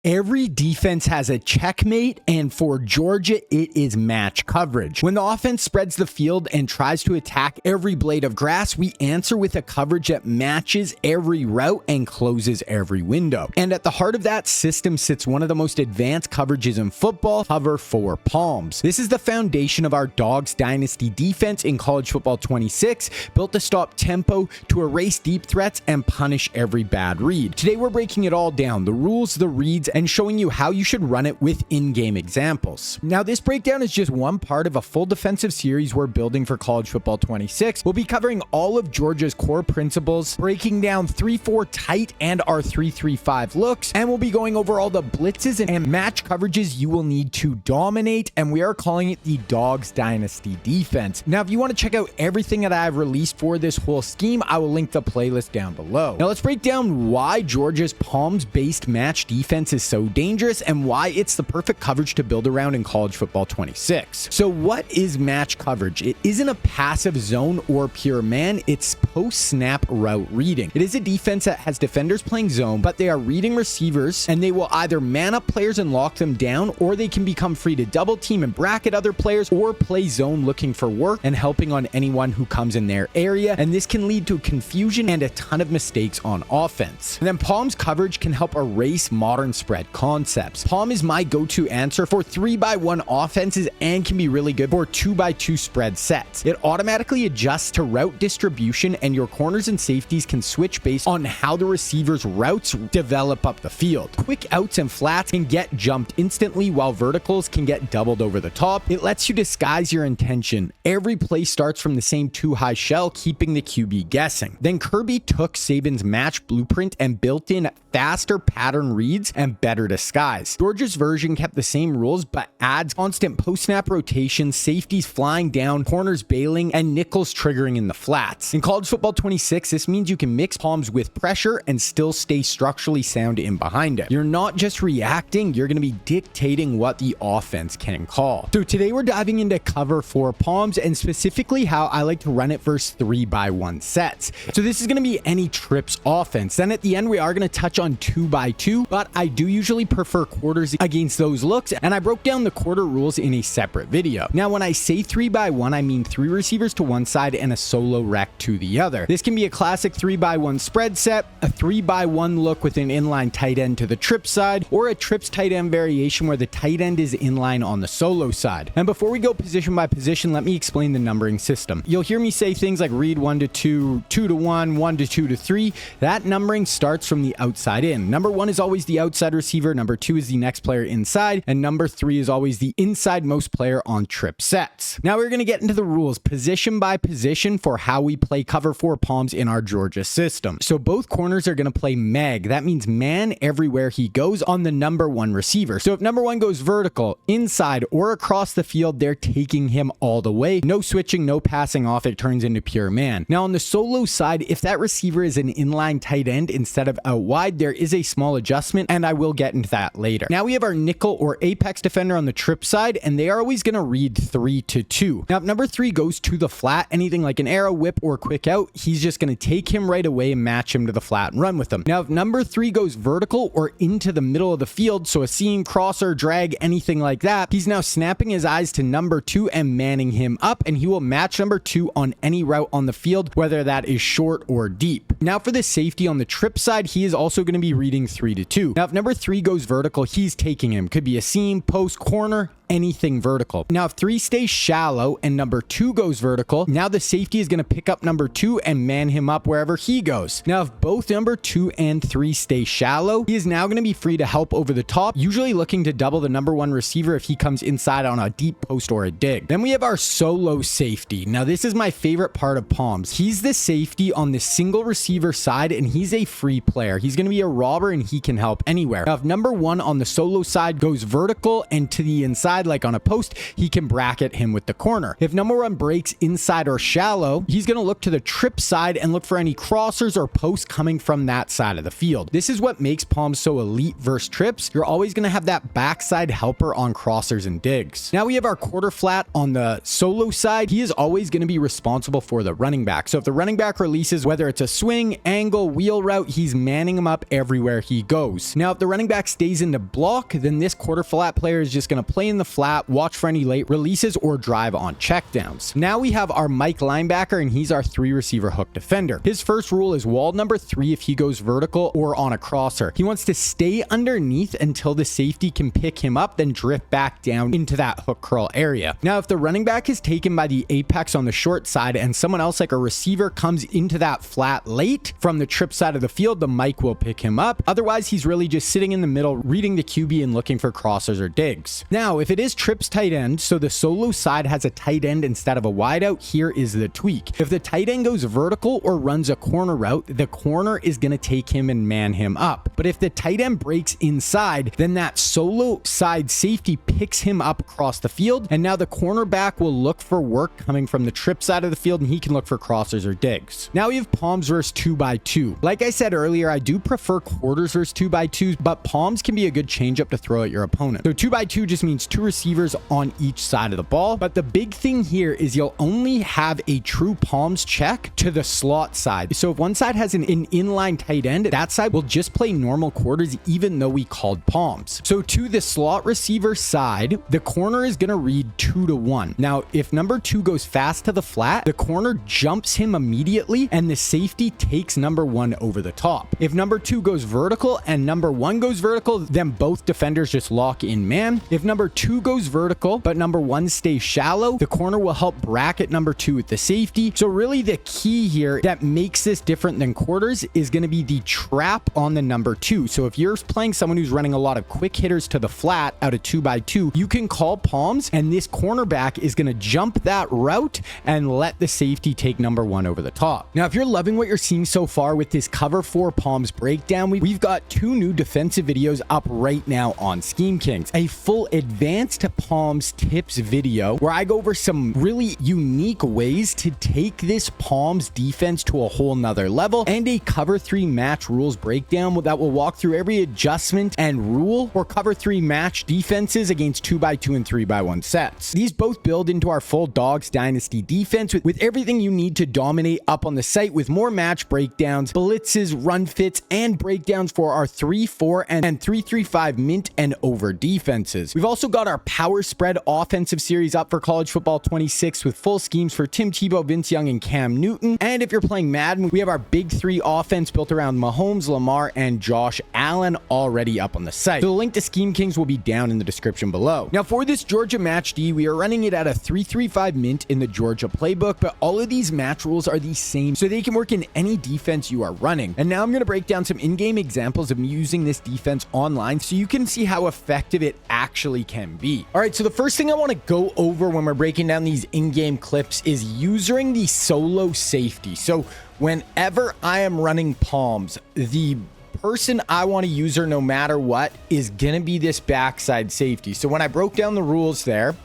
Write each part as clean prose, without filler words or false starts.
Every defense has a checkmate, and for Georgia, it is match coverage. When the offense spreads the field and tries to attack every blade of grass, we answer with a coverage that matches every route and closes every window. And at the heart of that system sits one of the most advanced coverages in football, cover four palms. This is the foundation of our Dawgs Dynasty Defense in college football 26, built to stop tempo, to erase deep threats, and punish every bad read. Today, we're breaking it all down, the rules, the reads, and showing you how you should run it with in-game examples. Now, this breakdown is just one part of a full defensive series we're building for college football 26. We'll be covering all of Georgia's core principles, breaking down 3-4 tight and our 3-3-5 looks, and we'll be going over all the blitzes and match coverages you will need to dominate, and we are calling it the Dawgs Dynasty Defense. Now, if you want to check out everything that I've released for this whole scheme, I will link the playlist down below. Now, let's break down why Georgia's palms-based match defense is so dangerous and why it's the perfect coverage to build around in college football 26. So what is match coverage? It isn't a passive zone or pure man, it's post-snap route reading. It is a defense that has defenders playing zone, but they are reading receivers, and they will either man up players and lock them down, or they can become free to double team and bracket other players, or play zone looking for work and helping on anyone who comes in their area, and this can lead to confusion and a ton of mistakes on offense. And then palms coverage can help erase modern spread concepts. Palm is my go-to answer for 3x1 offenses and can be really good for 2x2 spread sets. It automatically adjusts to route distribution, and your corners and safeties can switch based on how the receiver's routes develop up the field. Quick outs and flats can get jumped instantly, while verticals can get doubled over the top. It lets you disguise your intention. Every play starts from the same two-high shell, keeping the QB guessing. Then Kirby took Saban's match blueprint and built in faster pattern reads and better disguise. Georgia's version kept the same rules, but adds constant post-snap rotation, safeties flying down, corners bailing, and nickels triggering in the flats. In college football 26, this means you can mix palms with pressure and still stay structurally sound in behind it. You're not just reacting, you're going to be dictating what the offense can call. So today we're diving into cover four palms, and specifically how I like to run it versus 3x1 sets. So this is going to be any trips offense. Then at the end, we are going to touch on 2x2, but I do usually prefer quarters against those looks, and I broke down the quarter rules in a separate video. Now, when I say 3x1, I mean 3 receivers to one side and a solo rec to the other. This can be a classic 3x1 spread set, a 3x1 look with an inline tight end to the trip side, or a trips tight end variation where the tight end is inline on the solo side. And before we go position by position, let me explain the numbering system. You'll hear me say things like read 1 to 2, 2 to 1, 1 to 2 to 3. That numbering starts from the outside in. Number 1 is always the outside receiver, number 2 is the next player inside, and number 3 is always the inside most player on trip sets. Now we're going to get into the rules position by position for how we play cover four palms in our Georgia system. So both corners are going to play mag. That means man everywhere he goes on the number 1 receiver. So if number 1 goes vertical, inside, or across the field, they're taking him all the way. No switching, no passing off. It turns into pure man. Now on the solo side, if that receiver is an inline tight end instead of out wide, there is a small adjustment, and I will get into that later. Now we have our nickel or apex defender on the trip side, and they are always going to read 3 to 2. Now if number 3 goes to the flat, anything like an arrow, whip, or quick out, he's just going to take him right away and match him to the flat and run with him. Now if number 3 goes vertical or into the middle of the field, so a seam, crosser, drag, anything like that, he's now snapping his eyes to number 2 and manning him up, and he will match number 2 on any route on the field, whether that is short or deep. Now for the safety on the trip side, he is also going to be reading 3 to 2. Now if number 3 goes vertical, he's taking him. Could be a seam, post, corner, anything vertical. Now if 3 stays shallow and number 2 goes vertical, now the safety is going to pick up number 2 and man him up wherever he goes. Now if both number 2 and 3 stay shallow, he is now going to be free to help over the top, usually looking to double the number 1 receiver if he comes inside on a deep post or a dig. Then we have our solo safety. Now this is my favorite part of palms. He's the safety on the single receiver side, and he's a free player. He's going to be a robber, and he can help anywhere. Now if number 1 on the solo side goes vertical and to the inside, side, like on a post, he can bracket him with the corner. If number one breaks inside or shallow, he's going to look to the trip side and look for any crossers or posts coming from that side of the field. This is what makes palms so elite versus trips. You're always going to have that backside helper on crossers and digs. Now we have our quarter flat on the solo side. He is always going to be responsible for the running back. So if the running back releases, whether it's a swing, angle, wheel route, he's manning him up everywhere he goes. Now, if the running back stays in the block, then this quarter flat player is just going to play in the flat, watch for any late releases, or drive on checkdowns. Now we have our Mike linebacker, and he's our 3 receiver hook defender. His first rule is wall number 3 if he goes vertical or on a crosser. He wants to stay underneath until the safety can pick him up, then drift back down into that hook curl area. Now, if the running back is taken by the apex on the short side and someone else like a receiver comes into that flat late from the trip side of the field, the Mike will pick him up. Otherwise, he's really just sitting in the middle, reading the QB and looking for crossers or digs. Now, if it is trips tight end, so the solo side has a tight end instead of a wideout, here is the tweak. If the tight end goes vertical or runs a corner route, the corner is going to take him and man him up. But if the tight end breaks inside, then that solo side safety picks him up across the field, and now the cornerback will look for work coming from the trip side of the field, and he can look for crossers or digs. Now we have palms versus 2x2. Like I said earlier, I do prefer quarters versus 2x2s, but palms can be a good changeup to throw at your opponent. So 2x2 just means 2 receivers on each side of the ball, but the big thing here is you'll only have a true palms check to the slot side. So if one side has an inline tight end, that side will just play normal quarters even though we called palms. So to the slot receiver side, the corner is going to read 2-1. Now, if number 2 goes fast to the flat, the corner jumps him immediately and the safety takes number 1 over the top. If number 2 goes vertical and number 1 goes vertical, then both defenders just lock in man. If number 2 goes vertical, but number 1 stays shallow, the corner will help bracket number 2 with the safety. So really the key here that makes this different than quarters is going to be the trap on the number 2. So if you're playing someone who's running a lot of quick hitters to the flat out of 2x2, you can call palms and this cornerback is going to jump that route and let the safety take number 1 over the top. Now, if you're loving what you're seeing so far with this cover 4 palms breakdown, we've got 2 new defensive videos up right now on Scheme Kings. A full advanced palms tips video where I go over some really unique ways to take this palms defense to a whole nother level, and a cover 3 match rules breakdown that will walk through every adjustment and rule for cover 3 match defenses against 2x2 and 3x1 sets. These both build into our full Dawgs Dynasty defense with everything you need to dominate up on the site, with more match breakdowns, blitzes, run fits, and breakdowns for our 3-4 and 3-3-5 mint and over defenses. We've also got our power spread offensive series up for college football 26 with full schemes for Tim Tebow, Vince Young, and Cam Newton. And if you're playing Madden, we have our big 3 offense built around Mahomes, Lamar, and Josh Allen already up on the site. So the link to Scheme Kings will be down in the description below. Now for this Georgia match D, we are running it at a 3-3-5 mint in the Georgia playbook, but all of these match rules are the same, so they can work in any defense you are running. And now I'm going to break down some in-game examples of me using this defense online so you can see how effective it actually can be. All right, so the first thing I want to go over when we're breaking down these in-game clips is using the solo safety. So whenever I am running palms, the person I want to use her no matter what is going to be this backside safety. So when I broke down the rules there,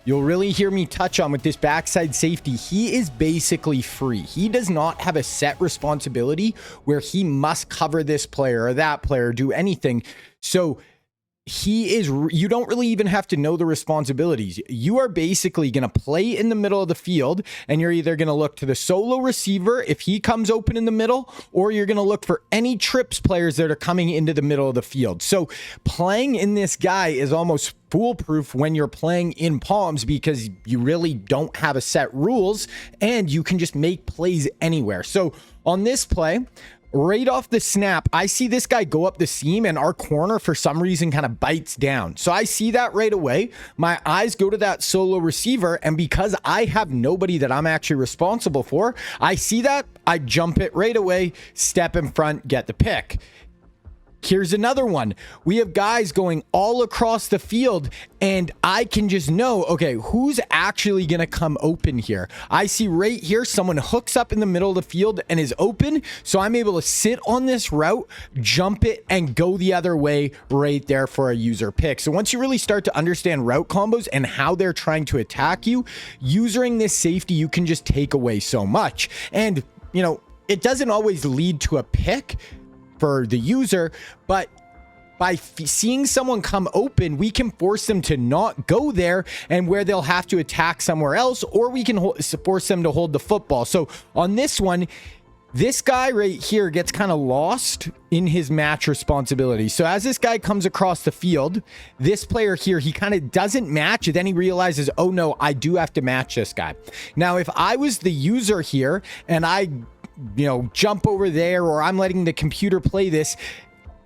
you'll really hear me touch on with this backside safety, he is basically free. He does not have a set responsibility where he must cover this player or that player, do anything. So you don't really even have to know the responsibilities. You are basically going to play in the middle of the field, and you're either going to look to the solo receiver if he comes open in the middle, or you're going to look for any trips players that are coming into the middle of the field. So playing in this guy is almost foolproof when you're playing in palms because you really don't have a set rules and you can just make plays anywhere. So on this play, right off the snap, I see this guy go up the seam and our corner for some reason kind of bites down. So I see that right away. My eyes go to that solo receiver, and because I have nobody that I'm actually responsible for, I see that, I jump it right away, step in front, get the pick. Here's another one. We have guys going all across the field, and I can just know, okay, who's actually going to come open here? I see right here, someone hooks up in the middle of the field and is open. So I'm able to sit on this route, jump it, and go the other way right there for a user pick. So once you really start to understand route combos and how they're trying to attack you, using this safety, you can just take away so much. And, you know, it doesn't always lead to a pick for the user, but by seeing someone come open, we can force them to not go there and where they'll have to attack somewhere else, or we can force them to hold the football. So on this one, this guy right here gets kind of lost in his match responsibility. So as this guy comes across the field, this player here, he kind of doesn't match. Then he realizes, oh no, I do have to match this guy. Now, if I was the user here and I, you know, jump over there, or I'm letting the computer play this,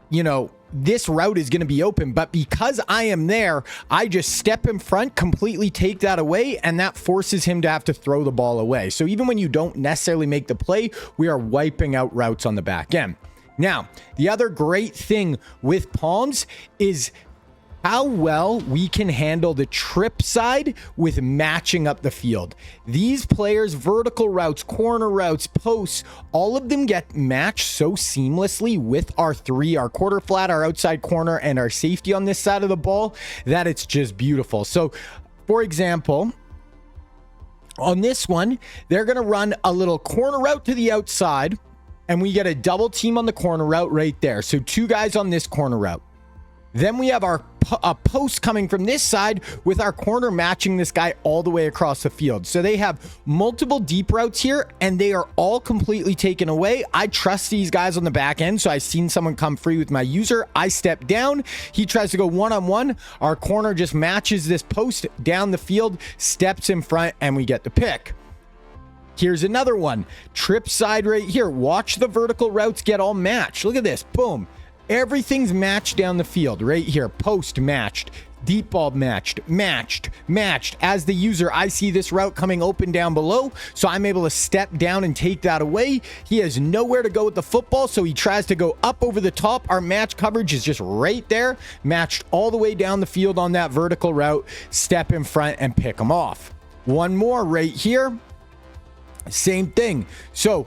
you know, this route is going to be open. But because I am there, I just step in front, completely take that away, and that forces him to have to throw the ball away. So even when you don't necessarily make the play, we are wiping out routes on the back end. Now, the other great thing with palms is how well we can handle the trip side with matching up the field. These players, vertical routes, corner routes, posts, all of them get matched so seamlessly with our three, our quarter flat, our outside corner, and our safety on this side of the ball, that it's just beautiful. So, for example, on this one, they're going to run a little corner route to the outside, and we get a double team on the corner route right there. So 2 guys on this corner route. Then we have our post coming from this side with our corner matching this guy all the way across the field. So they have multiple deep routes here, and they are all completely taken away. I trust these guys on the back end. So I've seen someone come free with my user. I step down. He tries to go one-on-one. Our corner just matches this post down the field, steps in front, and we get the pick. Here's another one. Trip side right here. Watch the vertical routes get all matched. Look at this. Boom. Everything's matched down the field right here. Post matched, deep ball matched, matched. As the user, I see this route coming open down below, so I'm able to step down and take that away. He has nowhere to go with the football, so he tries to go up over the top. Our match coverage is just right there, matched all the way down the field on that vertical route. Step in front and pick him off. One more right here. Same thing. So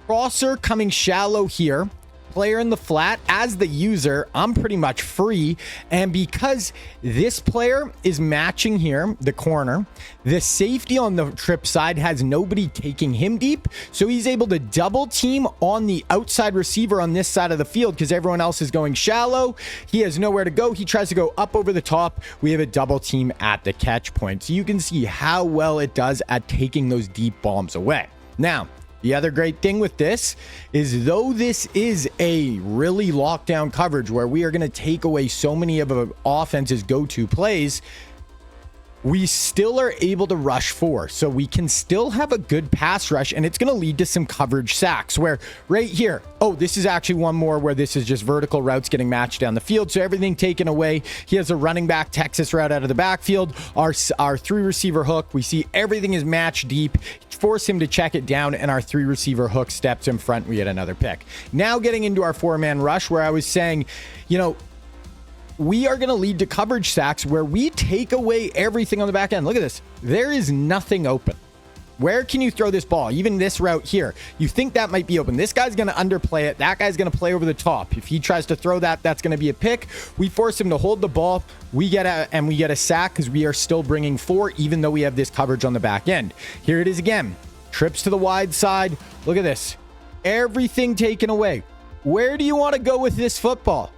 crosser coming shallow here. Player in the flat. As the user, I'm pretty much free, and because this player is matching here, the corner, the safety on the trip side has nobody taking him deep, so he's able to double team on the outside receiver on this side of the field because everyone else is going shallow. He has nowhere to go. He tries to go up over the top. We have a double team at the catch point, so you can see how well it does at taking those deep bombs away. Now, the other great thing with this is, though this is a really lockdown coverage where we are going to take away so many of an offense's go-to plays, we still are able to rush 4. So we can still have a good pass rush, and it's going to lead to some coverage sacks where right here, oh, this is actually one more where this is just vertical routes getting matched down the field. So everything taken away. He has a running back Texas route out of the backfield. Our 3 receiver hook, we see everything is matched deep. Force him to check it down, and our 3 receiver hook steps in front. We get another pick. Now getting into our 4-man rush, where I was saying, you know, we are going to lead to coverage sacks where we take away everything on the back end. Look at this. There is nothing open. Where can you throw this ball? Even this route here, you think that might be open. This guy's going to underplay it. That guy's going to play over the top. If he tries to throw that, that's going to be a pick. We force him to hold the ball. We get a sack because we are still bringing 4, even though we have this coverage on the back end. Here it is again. Trips to the wide side. Look at this. Everything taken away. Where do you want to go with this football?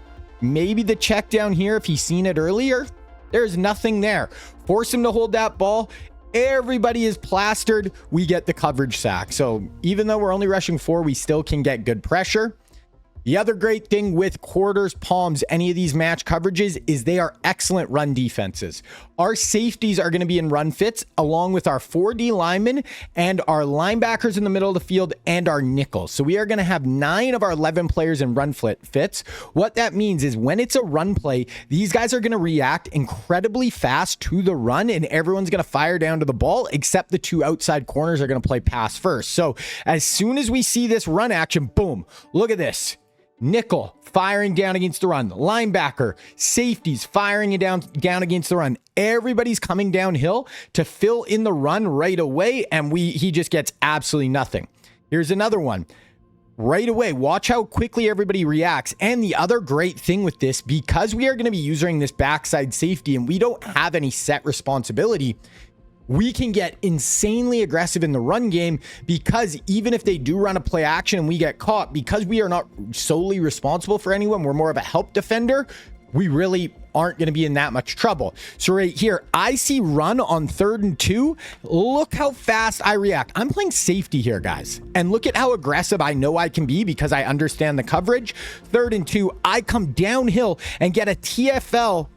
Maybe the check down here if he's seen it earlier. There's nothing there. Force him to hold that ball. Everybody is plastered. We get the coverage sack. So even though we're only rushing 4, we still can get good pressure. The other great thing with quarters, palms, any of these match coverages is they are excellent run defenses. Our safeties are going to be in run fits along with our 4D linemen and our linebackers in the middle of the field and our nickels. So we are going to have 9 of our 11 players in run fits. What that means is when it's a run play, these guys are going to react incredibly fast to the run, and everyone's going to fire down to the ball except the 2 outside corners are going to play pass first. So as soon as we see this run action, boom, look at this. nickel firing down against the run, linebacker, safeties firing it down against the run. Everybody's coming downhill to fill in the run right away, and he just gets absolutely nothing. Here's another one. Right away, watch how quickly everybody reacts. And the other great thing with this, because we are going to be using this backside safety and we don't have any set responsibility, we can get insanely aggressive in the run game, because even if they do run a play action and we get caught, because we are not solely responsible for anyone, we're more of a help defender, we really aren't going to be in that much trouble. So right here, I see run on 3rd and 2. Look how fast I react. I'm playing safety here, guys. And look at how aggressive I know I can be because I understand the coverage. 3rd and 2, I come downhill and get a TFL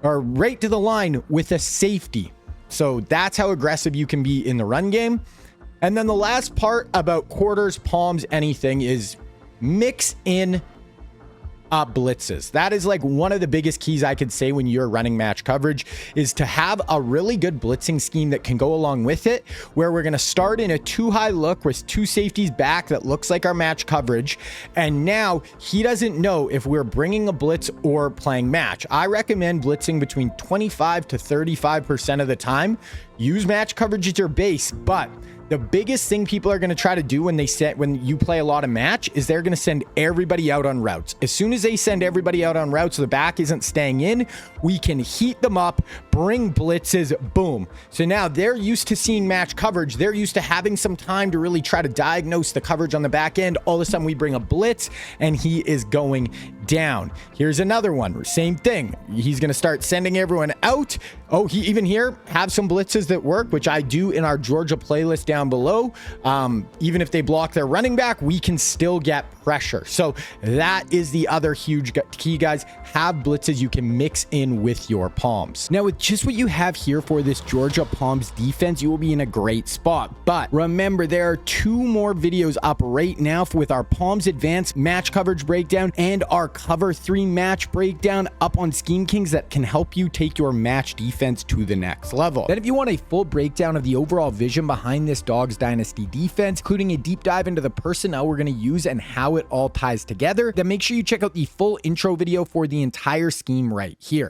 or right to the line with a safety. So that's how aggressive you can be in the run game. And then the last part about quarters, palms, anything is mix in blitzes. That is like one of the biggest keys I could say when you're running match coverage, is to have a really good blitzing scheme that can go along with it, where we're going to start in a 2-high look with 2 safeties back that looks like our match coverage. And now he doesn't know if we're bringing a blitz or playing match. I recommend blitzing between 25 to 35% of the time. Use match coverage as your base, but the biggest thing people are going to try to do when you play a lot of match is they're going to send everybody out on routes. As soon as they send everybody out on routes, the back isn't staying in, we can heat them up, bring blitzes, boom. So now they're used to seeing match coverage. They're used to having some time to really try to diagnose the coverage on the back end. All of a sudden we bring a blitz and he is going down. Here's another one. Same thing. He's going to start sending everyone out. Oh, he even here have some blitzes that work, which I do in our Georgia playlist down below. Even if they block their running back, we can still get pressure. So that is the other huge key, guys. Have blitzes you can mix in with your palms. Now, with just what you have here for this Georgia Palms defense, you will be in a great spot. But remember, there are 2 more videos up right now with our Palms Advanced match coverage breakdown and our Cover 3 match breakdown up on Scheme Kings that can help you take your match defense to the next level. Then if you want a full breakdown of the overall vision behind this Dawgs Dynasty defense, including a deep dive into the personnel we're going to use and how it all ties together, then make sure you check out the full intro video for the entire scheme right here.